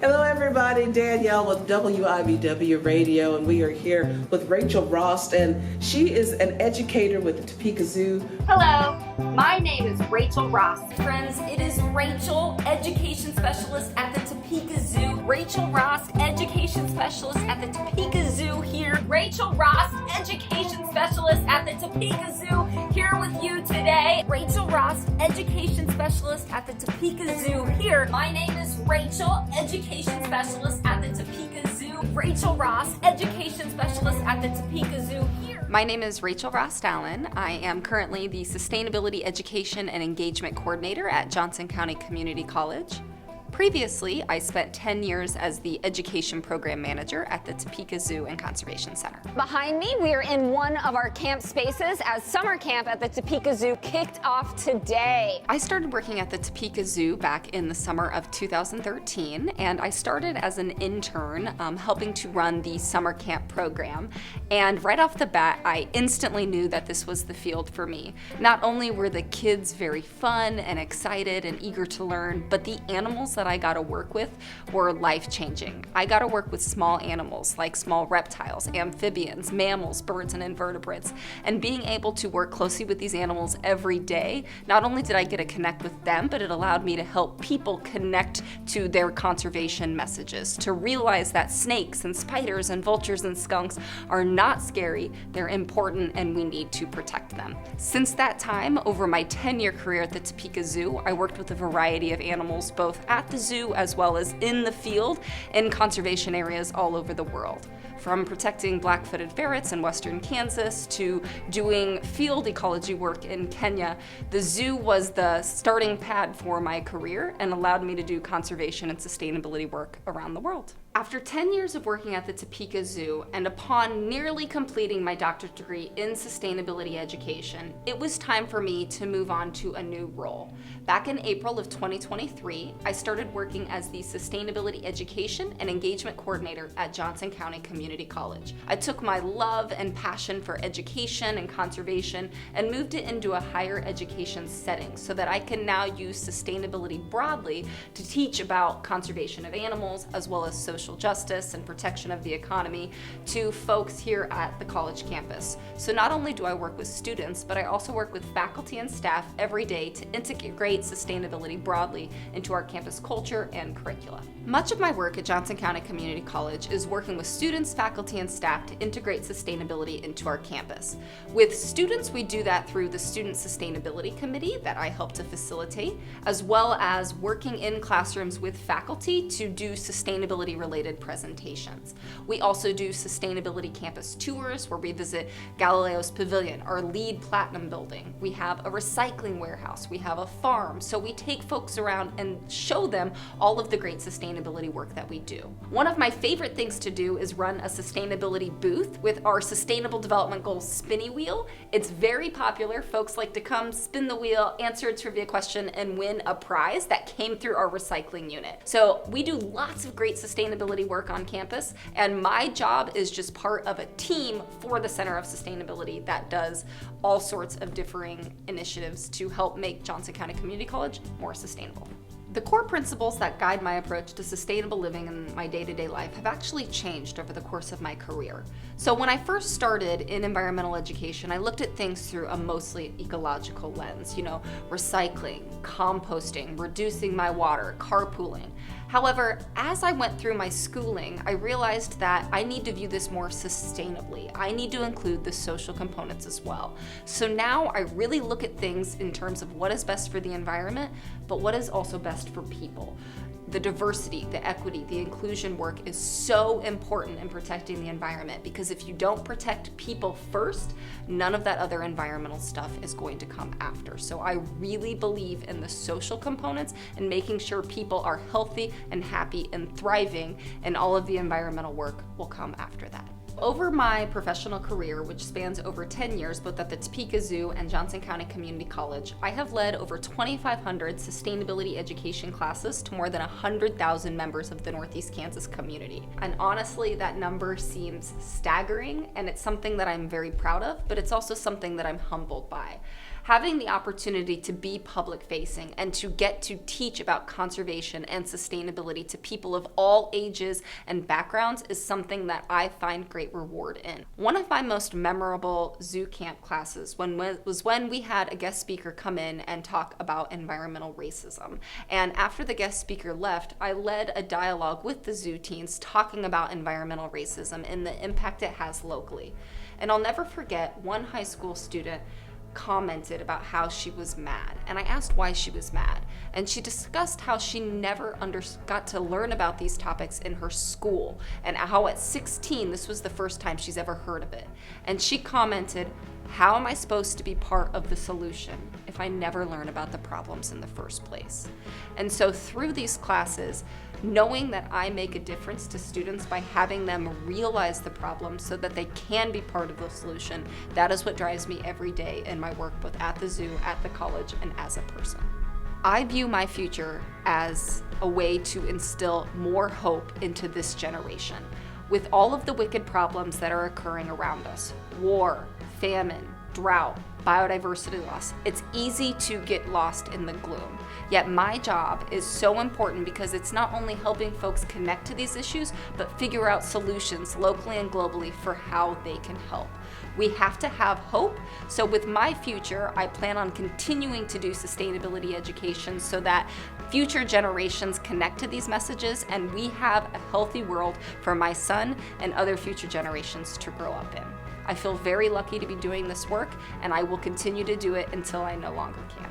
Hello everybody, Danielle with WIBW Radio, and we are here with Rachael Rost, and she is an educator with the Topeka Zoo. Hello, my name is Rachael Rost. Friends, it is Rachael, Education Specialist at the Topeka Zoo. Rachael Rost, Education Specialist at the Topeka Zoo here. Rachael Rost, Education Specialist at the Topeka Zoo here with you today. Rachael Rost, Education Specialist at the Topeka Zoo here. My name is Rachael, Education Specialist at the Topeka Zoo. Rachael Rost, Education Specialist at the Topeka Zoo here. My name is Rachael Rost-Allen. I am currently the Sustainability Education and Engagement Coordinator at Johnson County Community College. Previously, I spent 10 years as the Education Program Manager at the Topeka Zoo and Conservation Center. Behind me, we are in one of our camp spaces as summer camp at the Topeka Zoo kicked off today. I started working at the Topeka Zoo back in the summer of 2013, and I started as an intern helping to run the summer camp program. And right off the bat, I instantly knew that this was the field for me. Not only were the kids very fun and excited and eager to learn, but the animals that I got to work with were life-changing. I got to work with small animals like small reptiles, amphibians, mammals, birds, and invertebrates. And being able to work closely with these animals every day, not only did I get to connect with them, but it allowed me to help people connect to their conservation messages, to realize that snakes and spiders and vultures and skunks are not scary, they're important, and we need to protect them. Since that time, over my 10-year career at the Topeka Zoo, I worked with a variety of animals, both at the zoo as well as in the field in conservation areas all over the world. From protecting black-footed ferrets in western Kansas to doing field ecology work in Kenya, the zoo was the starting pad for my career and allowed me to do conservation and sustainability work around the world. After 10 years of working at the Topeka Zoo, and upon nearly completing my doctorate degree in sustainability education, it was time for me to move on to a new role. Back in April of 2023, I started working as the Sustainability Education and Engagement Coordinator at Johnson County Community College. I took my love and passion for education and conservation and moved it into a higher education setting so that I can now use sustainability broadly to teach about conservation of animals as well as social justice and protection of the economy to folks here at the college campus. So not only do I work with students, but I also work with faculty and staff every day to integrate sustainability broadly into our campus culture and curricula. Much of my work at Johnson County Community College is working with students, faculty, and staff to integrate sustainability into our campus. With students, we do that through the Student Sustainability Committee that I help to facilitate, as well as working in classrooms with faculty to do sustainability-related presentations. We also do sustainability campus tours where we visit Galileo's Pavilion, our LEED Platinum building. We have a recycling warehouse. We have a farm. So we take folks around and show them all of the great sustainability work that we do. One of my favorite things to do is run a sustainability booth with our Sustainable Development Goals spinny wheel. It's very popular. Folks like to come, spin the wheel, answer a trivia question, and win a prize that came through our recycling unit. So we do lots of great sustainability work on campus, and my job is just part of a team for the Center of Sustainability that does all sorts of differing initiatives to help make Johnson County Community College more sustainable. The core principles that guide my approach to sustainable living in my day-to-day life have actually changed over the course of my career. So when I first started in environmental education, I looked at things through a mostly ecological lens, recycling, composting, reducing my water, carpooling. However, as I went through my schooling, I realized that I need to view this more sustainably. I need to include the social components as well. So now I really look at things in terms of what is best for the environment, but what is also best for people. The diversity, the equity, the inclusion work is so important in protecting the environment, because if you don't protect people first, none of that other environmental stuff is going to come after. So I really believe in the social components and making sure people are healthy and happy and thriving, and all of the environmental work will come after that. Over my professional career, which spans over 10 years, both at the Topeka Zoo and Johnson County Community College, I have led over 2,500 sustainability education classes to more than 100,000 members of the Northeast Kansas community. And honestly, that number seems staggering, and it's something that I'm very proud of, but it's also something that I'm humbled by. Having the opportunity to be public facing and to get to teach about conservation and sustainability to people of all ages and backgrounds is something that I find great reward in. One of my most memorable zoo camp classes was when we had a guest speaker come in and talk about environmental racism. And after the guest speaker left, I led a dialogue with the zoo teens talking about environmental racism and the impact it has locally. And I'll never forget one high school student commented about how she was mad, and I asked why she was mad, and she discussed how she never got to learn about these topics in her school, and how at 16 this was the first time she's ever heard of it. And she commented, "How am I supposed to be part of the solution if I never learn about the problems in the first place?" And so through these classes, knowing that I make a difference to students by having them realize the problem so that they can be part of the solution, that is what drives me every day in my work, both at the zoo, at the college, and as a person. I view my future as a way to instill more hope into this generation. With all of the wicked problems that are occurring around us, war, famine, drought, biodiversity loss, it's easy to get lost in the gloom. Yet my job is so important because it's not only helping folks connect to these issues, but figure out solutions locally and globally for how they can help. We have to have hope. So with my future, I plan on continuing to do sustainability education so that future generations connect to these messages and we have a healthy world for my son and other future generations to grow up in. I feel very lucky to be doing this work, and I will continue to do it until I no longer can.